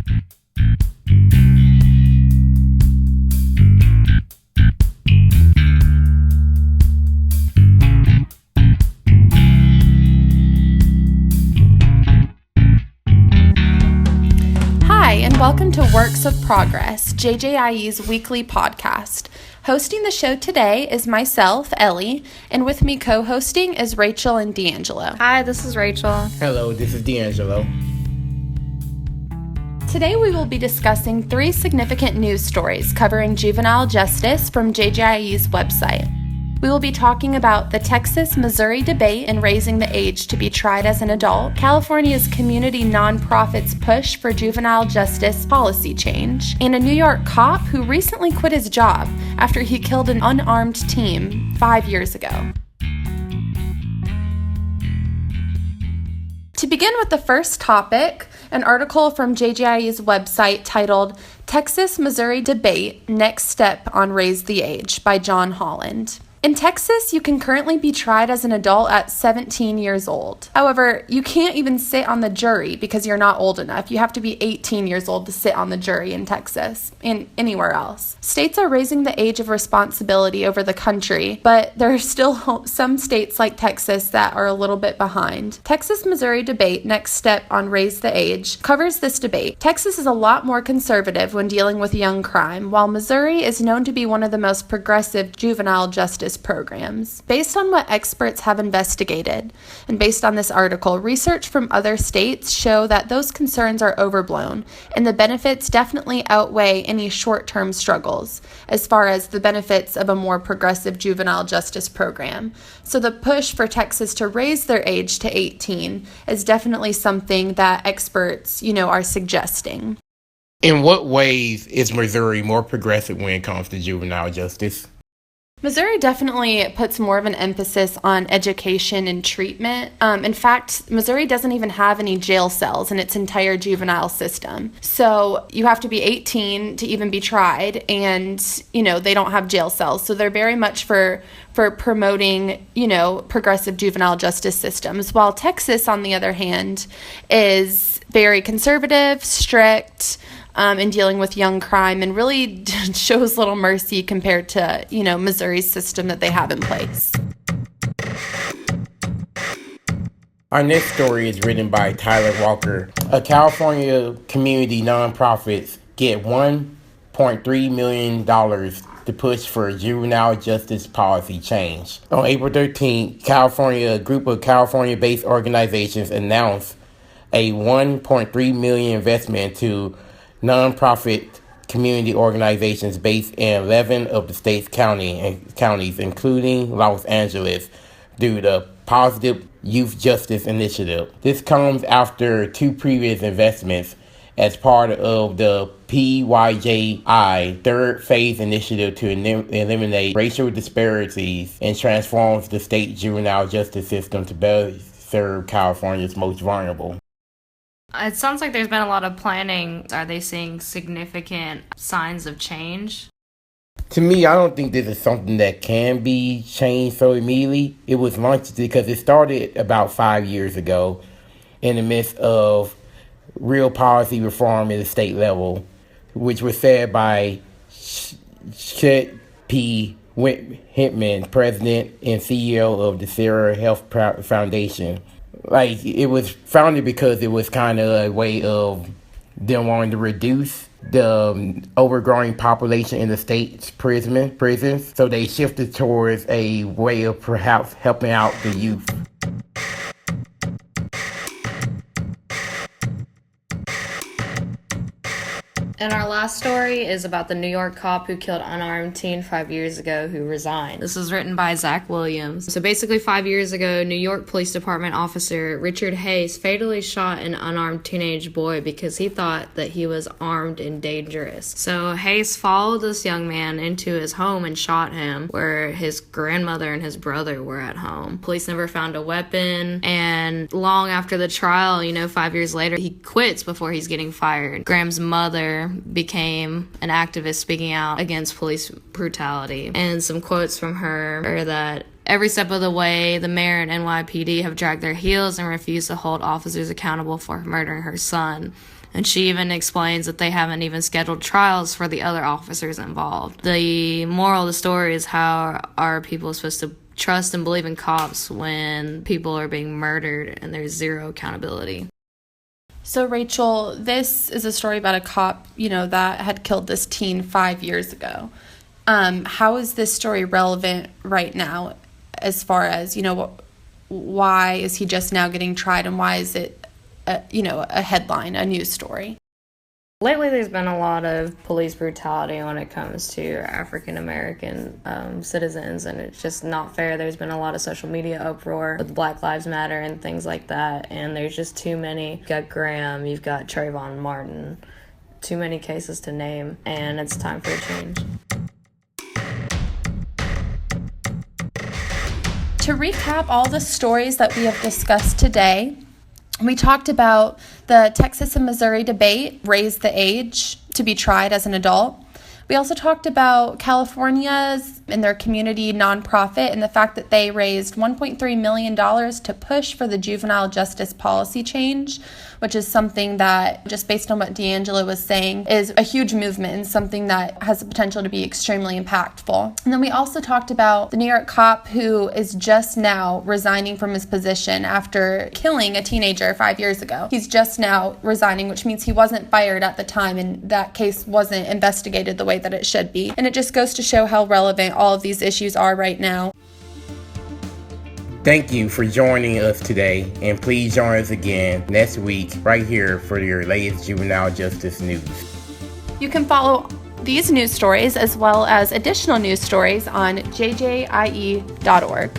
Hi, and welcome to Works of Progress, JJIE's weekly podcast. Hosting the show today is myself, Elle, and with me co-hosting is Rachael and DeAngelo. Hi, this is Rachael. Hello, this is DeAngelo. Today we will be discussing 3 significant news stories covering juvenile justice from JJIE's website. We will be talking about the Texas-Missouri debate in raising the age to be tried as an adult, California's community nonprofits push for juvenile justice policy change, and a New York cop who recently quit his job after he killed an unarmed teen 5 years ago. To begin with the first topic, an article from JJIE's website titled Texas-Missouri Debate, Next Step on Raise the Age by John Holland. In Texas, you can currently be tried as an adult at 17 years old. However, you can't even sit on the jury because you're not old enough. You have to be 18 years old to sit on the jury in Texas and anywhere else. States are raising the age of responsibility over the country, but there are still some states like Texas that are a little bit behind. Texas-Missouri Debate, Next Step on Raise the Age covers this debate. Texas is a lot more conservative when dealing with young crime, while Missouri is known to be one of the most progressive juvenile justice programs. Based on what experts have investigated, and based on this article, research from other states show that those concerns are overblown, and the benefits definitely outweigh any short-term struggles, as far as the benefits of a more progressive juvenile justice program. So the push for Texas to raise their age to 18 is definitely something that experts, are suggesting. In what ways is Missouri more progressive when it comes to juvenile justice? Missouri definitely puts more of an emphasis on education and treatment. In fact, Missouri doesn't even have any jail cells in its entire juvenile system. So you have to be 18 to even be tried, and, they don't have jail cells. So they're very much for promoting, progressive juvenile justice systems. While Texas, on the other hand, is very conservative, strict, in dealing with young crime, and really shows little mercy compared to, Missouri's system that they have in place. Our next story is written by Tyler Walker. A California community nonprofits get $1.3 million to push for juvenile justice policy change. On April 13th, a group of California-based organizations announced a $1.3 million investment to nonprofit community organizations based in 11 of the state's counties, including Los Angeles, through the Positive Youth Justice Initiative. This comes after 2 previous investments as part of the PYJI third phase initiative to eliminate racial disparities and transforms the state juvenile justice system to better serve California's most vulnerable. It sounds like there's been a lot of planning. Are they seeing significant signs of change? To me, I don't think this is something that can be changed so immediately. It was launched because it started about 5 years ago in the midst of real policy reform at the state level, which was said by Chet P. Whitman, president and CEO of the Sarah Health Foundation. It was founded because it was kind of a way of them wanting to reduce the overgrowing population in the state's prisons. So they shifted towards a way of perhaps helping out the youth. And our last story is about the New York cop who killed unarmed teen 5 years ago who resigned. This was written by Zach Williams. So basically 5 years ago, New York Police Department officer Richard Hayes fatally shot an unarmed teenage boy because he thought that he was armed and dangerous. So Hayes followed this young man into his home and shot him where his grandmother and his brother were at home. Police never found a weapon, and long after the trial, 5 years later, he quits before he's getting fired. Graham's mother became an activist speaking out against police brutality. And some quotes from her are that every step of the way, the mayor and NYPD have dragged their heels and refused to hold officers accountable for murdering her son. And she even explains that they haven't even scheduled trials for the other officers involved. The moral of the story is, how are people supposed to trust and believe in cops when people are being murdered and there's zero accountability? So, Rachel, this is a story about a cop, that had killed this teen 5 years ago. How is this story relevant right now as far as, why is he just now getting tried, and why is it, a headline, a news story? Lately, there's been a lot of police brutality when it comes to African American citizens, and it's just not fair. There's been a lot of social media uproar with Black Lives Matter and things like that, and there's just too many. You've got Graham, you've got Trayvon Martin, too many cases to name, and it's time for a change. To recap all the stories that we have discussed today, we talked about the Texas and Missouri debate, raise the age to be tried as an adult. We also talked about California's and their community nonprofit and the fact that they raised $1.3 million to push for the juvenile justice policy change, which is something that, just based on what DeAngelo was saying, is a huge movement and something that has the potential to be extremely impactful. And then we also talked about the New York cop who is just now resigning from his position after killing a teenager 5 years ago. He's just now resigning, which means he wasn't fired at the time, and that case wasn't investigated the way that it should be. And it just goes to show how relevant all of these issues are right now. Thank you for joining us today, and please join us again next week right here for your latest juvenile justice news. You can follow these news stories as well as additional news stories on JJIE.org.